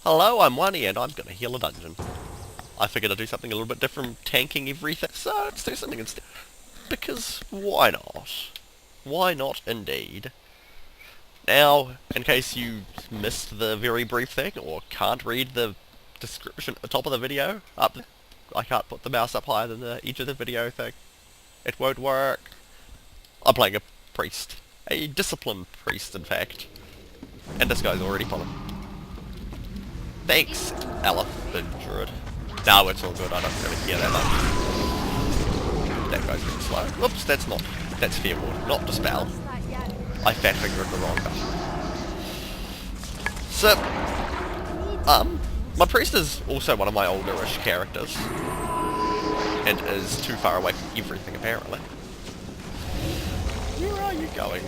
Hello, I'm Wani and I'm gonna heal a dungeon. I figured I'd do something a little bit different, tanking everything, so let's do something instead. Because why not? Why not indeed? Now, in case you missed the very brief thing, or can't read the description at the top of the video, I can't put the mouse up higher than the edge of the video thing. It won't work. I'm playing a priest. A disciplined priest, in fact. And this guy's already fallen. Thanks, Elephant Druid. No, it's all good, I don't really care that much. That guy's really slow. Oops, that's fair ward, not dispel. I fat fingered the wrong button. So, my priest is also one of my olderish characters. And is too far away from everything, apparently. Where are you going?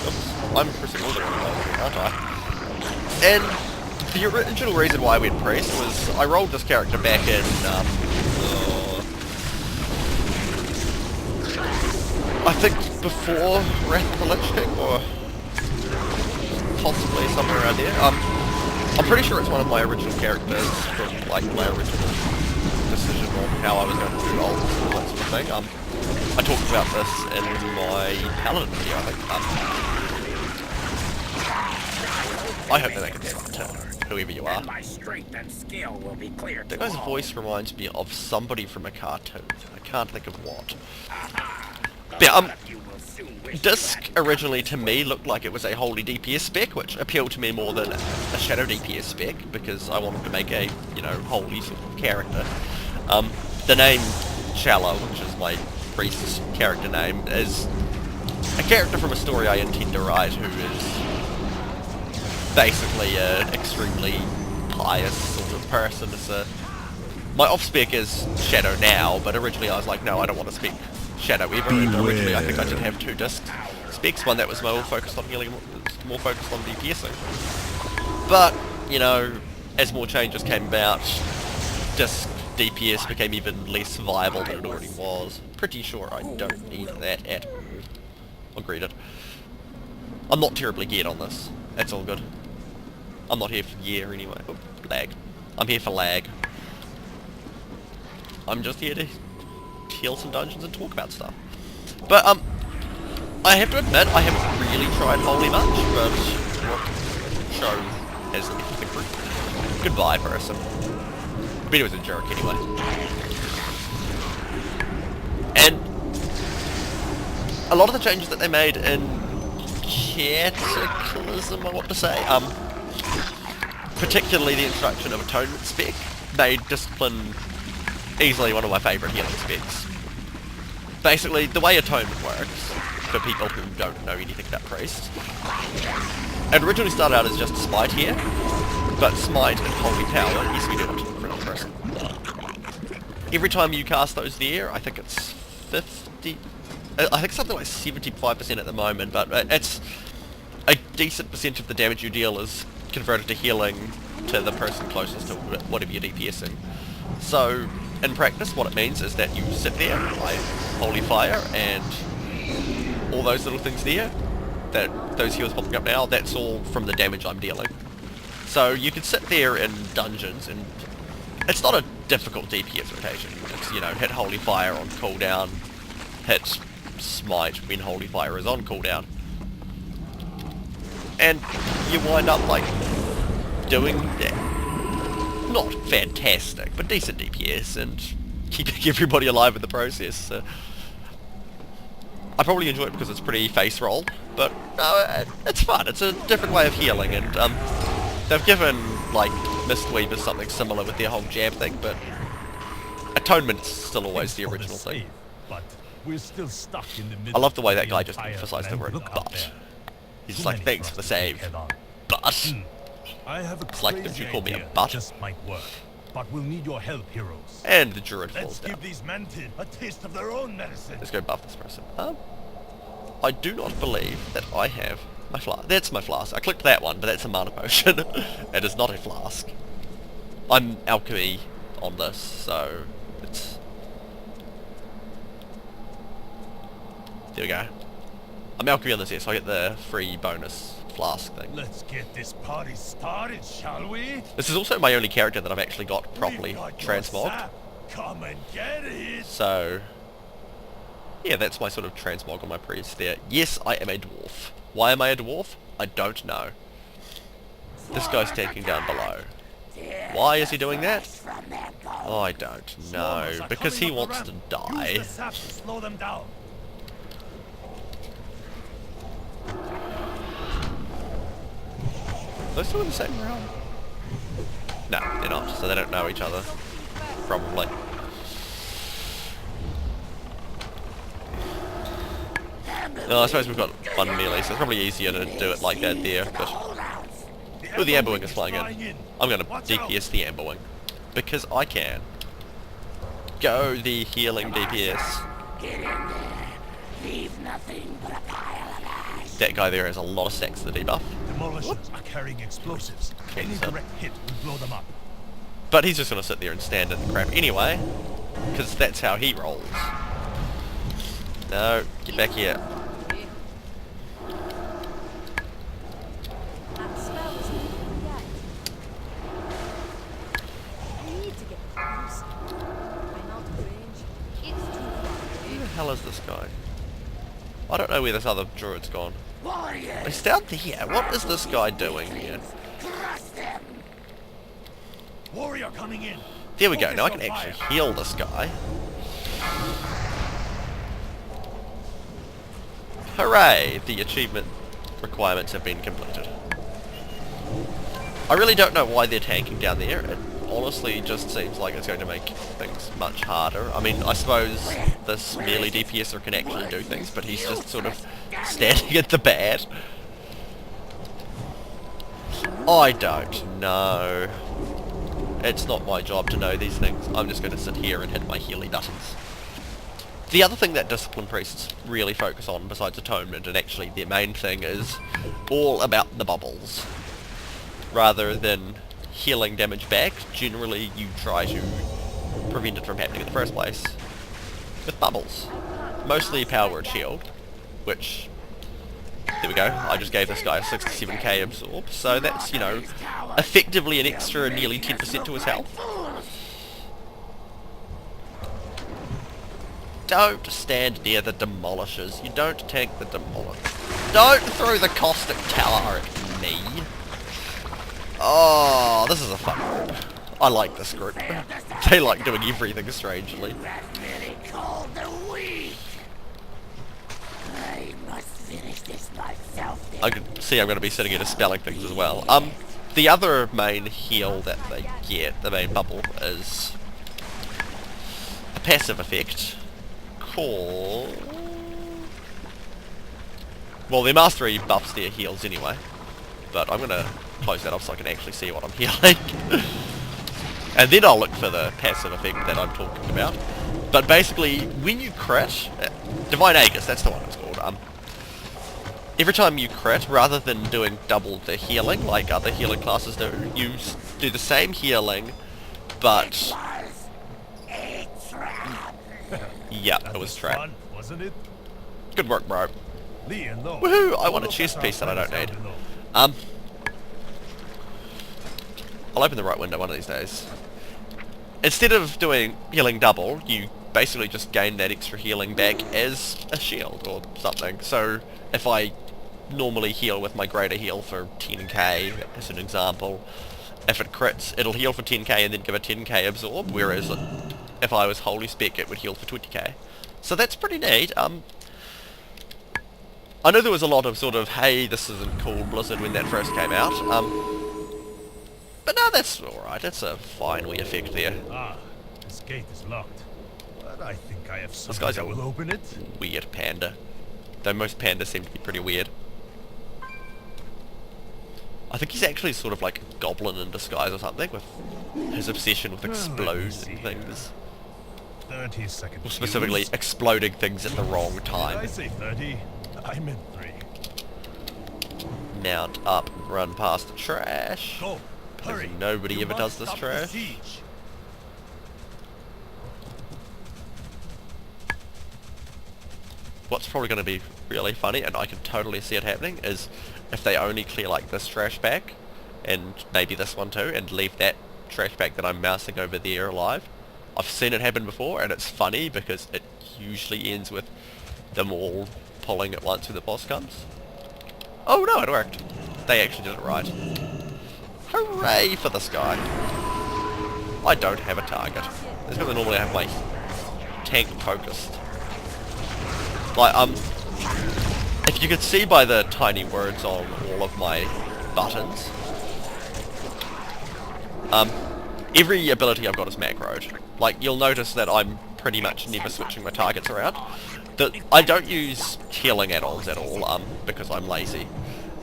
Oops, I'm pressing all the wrong, aren't I? And the original reason why I went priest was I rolled this character back in, I think before Wrath of the Lich King, or possibly somewhere around there. I'm pretty sure it's one of my original characters from like my original decision on how I was going to do rolls and all that sort of thing. I talked about this in my Paladin video, I think. I hope they make it fun too, whoever you are. That guy's voice reminds me of somebody from a cartoon. I can't think of what. But, Disc originally to me looked like it was a holy DPS spec, which appealed to me more than a shadow DPS spec, because I wanted to make a, holy sort of character. The name Chellar, which is my priest's character name, is a character from a story I intend to write who is basically an extremely pious sort of person. My off-spec is Shadow now, but originally I was like, no, I don't want to spec Shadow ever, and originally I think I should have two disc specs, one that was more focused on healing, more focused on DPSing. But, as more changes came about, disc DPS became even less viable than it already was. Pretty sure I don't need that at all. Agreed it. I'm not terribly geared on this. That's all good. I'm not here for gear anyway. Oh, lag. I'm here for lag. I'm just here to heal some dungeons and talk about stuff. But, I have to admit, I haven't really tried Holy much, but what show has left the group? Goodbye, person. I mean, it was a jerk anyway. And a lot of the changes that they made in Cataclysm, I want to say, particularly the introduction of Atonement spec, made Discipline easily one of my favourite healing specs. Basically, the way Atonement works, for people who don't know anything about priests, it originally started out as just Smite here, but Smite and Holy Power, yes we do want to look for another person. Every time you cast those there, I think it's 50... I think something like 75% at the moment, but it's a decent percent of the damage you deal is converted to healing to the person closest to whatever you're DPSing. So, in practice, what it means is that you sit there, apply Holy Fire, and all those little things there, those heals popping up now, that's all from the damage I'm dealing. So you can sit there in dungeons, and it's not a difficult DPS rotation. It's, hit Holy Fire on cooldown, hit Smite when Holy Fire is on cooldown. And you wind up, doing not fantastic, but decent DPS, and keeping everybody alive in the process. I probably enjoy it because it's pretty face roll, but it's fun. It's a different way of healing, and they've given, Mistweavers something similar with their whole jab thing, but Atonement's still always the original thing. We're still stuck in the middle. I love the way that guy just emphasized the word but. He's just like, thanks for the save, but. It's like, don't you call me a butt? Just might work, but we'll need your help, heroes. And the druid falls Let's down. give these men a taste of their own medicine. Let's go buff this person. I do not believe that I have my flask. That's my flask. I clicked that one, but that's a mana potion. It is not a flask. I'm alchemy on this, so it's... There we go. I'm alchemy on this here, so I get the free bonus flask thing. Let's get this party started, shall we? This is also my only character that I've actually got properly We've got your transmogged. sap. Come and get it. So, yeah, that's my sort of transmog on my priest there. Yes, I am a dwarf. Why am I a dwarf? I don't know. This guy's taking down below. Why is he doing that? Oh, I don't know. Swarmers are Because he coming up wants to the ramp. die. Use the sap to slow them down. Those two in the same round? No, they're not, so they don't know each other. Probably. No, I suppose we've got one melee, so it's probably easier to do it like that there, but... Oh, the amber wing is flying in. I'm gonna DPS the amber wing. Because I can. Go the healing DPS. Get in there. Leave nothing but a pile of ash. That guy there has a lot of stacks to debuff. Demolishers are carrying explosives. Any Cancel. direct hit will blow them up. But he's just gonna sit there and stand in the crap anyway. Because that's how he rolls. No, get back here. That spell isn't over yet. I need to get close. I'm out of range. It's too far. Where the hell is this guy? I don't know where this other druid's gone. Warriors. He's down here. What is this guy doing here? Crush them. Warrior coming in. There we go. Now I can Focus your actually fire. heal this guy. Hooray! The achievement requirements have been completed. I really don't know why they're tanking down there. It honestly just seems like it's going to make things much harder. I mean, I suppose this melee DPSer can actually do things, but he's just sort of standing at the bat. I don't know. It's not my job to know these things. I'm just going to sit here and hit my healy buttons. The other thing that Discipline Priests really focus on, besides Atonement, and actually their main thing, is all about the bubbles. Rather than healing damage back, generally you try to prevent it from happening in the first place with bubbles. Mostly Power Word Shield, which, there we go, I just gave this guy a 67k absorb, so that's, you know, effectively an extra nearly 10% to his health. Don't stand near the demolishers. You don't tank the demolishers. Don't throw the caustic tower at me. Oh, this is a fun group. I like this group. They like doing everything strangely. That really called the weak. I must finish this myself. I can see I'm going to be sitting here dispelling things as well. The other main heal that they get, the main bubble, is a passive effect called... Well, their mastery buffs their heals anyway, but I'm going to close that off so I can actually see what I'm healing. And then I'll look for the passive effect that I'm talking about. But basically, when you crit, Divine Aegis, that's the one it's called, every time you crit, rather than doing double the healing like other healing classes do, you do the same healing, but... A trap. Yeah, That it was trap. fun, wasn't it? Good work, bro. Lee and Lo. Woohoo! I want a Look chest at piece that I our don't need. friends down below. I'll open the right window one of these days. Instead of doing healing double, you basically just gain that extra healing back as a shield or something. So if I normally heal with my greater heal for 10k, as an example, if it crits, it'll heal for 10k and then give a 10k absorb, whereas if I was Holy Spec, it would heal for 20k. So that's pretty neat. I know there was a lot of sort of, hey, this isn't cool Blizzard when that first came out. But no, that's alright. That's a fine wee effect there. Ah, this gate is locked. But I think I have This something guy's that a will open it. weird panda. Though most pandas seem to be pretty weird. I think he's actually sort of like a goblin in disguise or something, with his obsession with Well, let me exploding see. things. 30 seconds. Or specifically, exploding things at the wrong Did I time. say 30? I meant 3. Mount up and run past the trash. Go. Because Hurry. nobody You ever must does this stop the trash. siege. what's probably going to be really funny, and I can totally see it happening, is if they only clear like this trash bag, and maybe this one too, and leave that trash bag that I'm mousing over there alive. I've seen it happen before, and it's funny because it usually ends with them all pulling at once when the boss comes. Oh no, it worked. They actually did it right. Hooray for this guy. I don't have a target. It's because I normally have my tank focused. Like, if you could see by the tiny words on all of my buttons, every ability I've got is macroed. Like, you'll notice that I'm pretty much never switching my targets around. I don't use healing add-ons at all, because I'm lazy.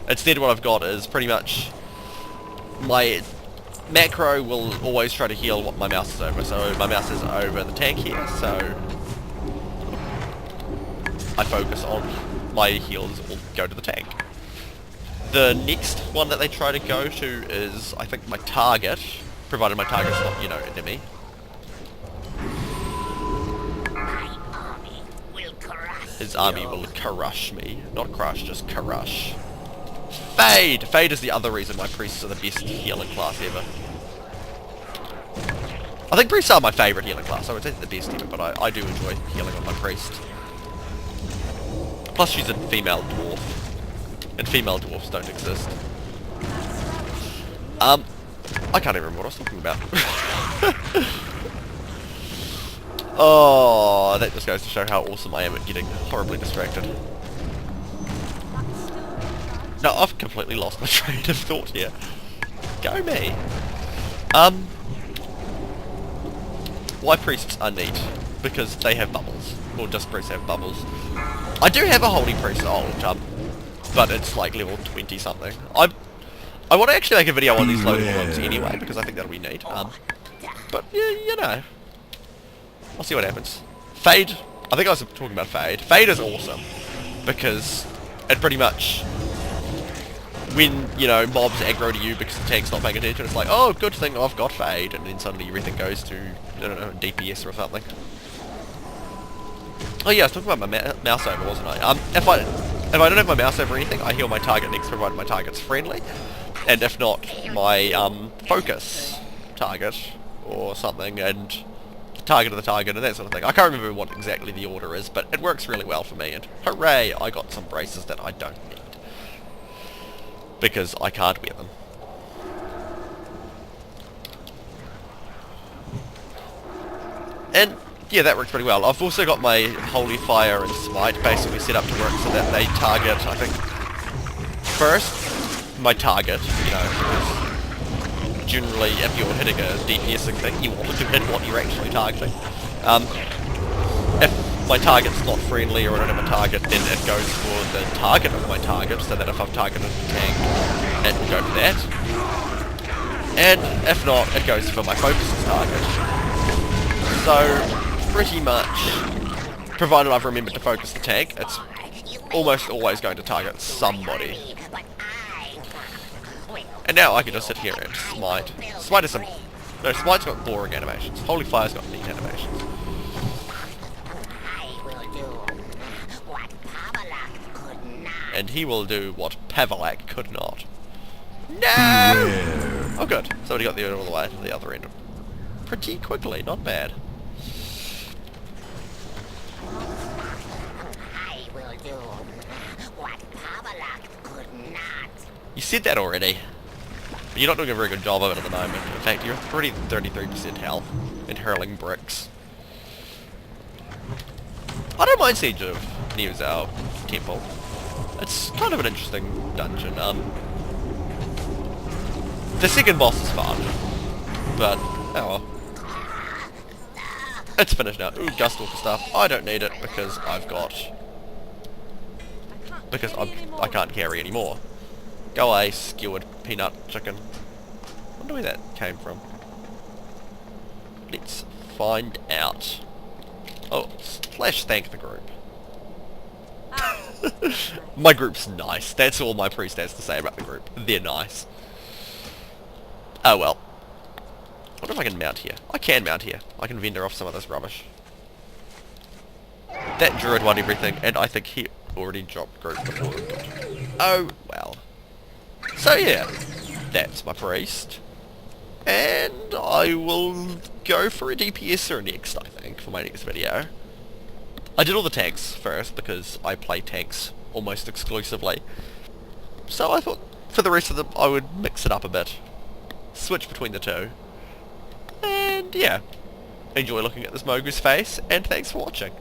Instead what I've got is pretty much my macro will always try to heal what my mouse is over. So my mouse is over the tank here, so I focus on my heals will go to the tank. The next one that they try to go to is, I think, my target, provided my target's not, you know, enemy. His army will crush me. Not crush, just crush. Fade! Fade is the other reason my priests are the best healing class ever. I think priests are my favourite healing class. I would say the best ever, but I do enjoy healing on my priest. Plus she's a female dwarf. And female dwarfs don't exist. I can't even remember what I was talking about. Oh, that just goes to show how awesome I am at getting horribly distracted. No, I've completely lost my train of thought here. Go me. Why priests are neat? Because they have bubbles. Or just priests have bubbles. I do have a holy priest old, but it's like level 20 something. I want to actually make a video on these loading ones anyway, because I think that'll be neat. But yeah, you know. I'll see what happens. Fade, I think I was talking about Fade. Fade is awesome, because it pretty much, when, you know, mobs aggro to you because the tank's not paying attention, it's like, oh, good thing I've got Fade, and then suddenly everything goes to, I don't know, DPS or something. Oh yeah, I was talking about my mouse over, wasn't I? If I don't have my mouse over or anything, I heal my target next, provided my target's friendly, and if not, my focus target or something, and target of the target and that sort of thing. I can't remember what exactly the order is, but it works really well for me, and hooray, I got some braces that I don't need. Because I can't wear them. And yeah, that works pretty well. I've also got my Holy Fire and Smite basically set up to work so that they target, I think, first, my target, you know, because generally, if you're hitting a DPSing thing, you want to hit what you're actually targeting. If my target's not friendly or I don't have a target, then it goes for the target of my target, so that if I've targeted a tank, it will go for that. And if not, it goes for my focus's target. So, pretty much, provided I've remembered to focus the tank, it's almost always going to target somebody. And now I can just sit here and smite. Smite is no, Smite's got boring animations. Holy Fire's got neat animations. And he will do what Pavalak could not. No! Oh good. Somebody got the all the way to the other end. Pretty quickly, not bad. You said that already. But you're not doing a very good job of it at the moment. In fact, you're already 33% health and hurling bricks. I don't mind Siege of Niuzao Temple. It's kind of an interesting dungeon. The second boss is fun, but oh well. It's finished now. Ooh, Gust Walker stuff. I don't need it because I've got... Because I can't carry anymore. Go away, skewered peanut chicken. I wonder where that came from. Let's find out. Oh, slash thank the group. My group's nice. That's all my priest has to say about the group. They're nice. Oh well. I wonder if I can mount here. I can mount here. I can vendor off some of this rubbish. That druid won everything, and I think he already dropped group before. Oh, well. So yeah, that's my priest. And I will go for a DPSer next, I think, for my next video. I did all the tanks first, because I play tanks almost exclusively. So I thought for the rest of them I would mix it up a bit. Switch between the two. And yeah, enjoy looking at this Mogu's face, and thanks for watching.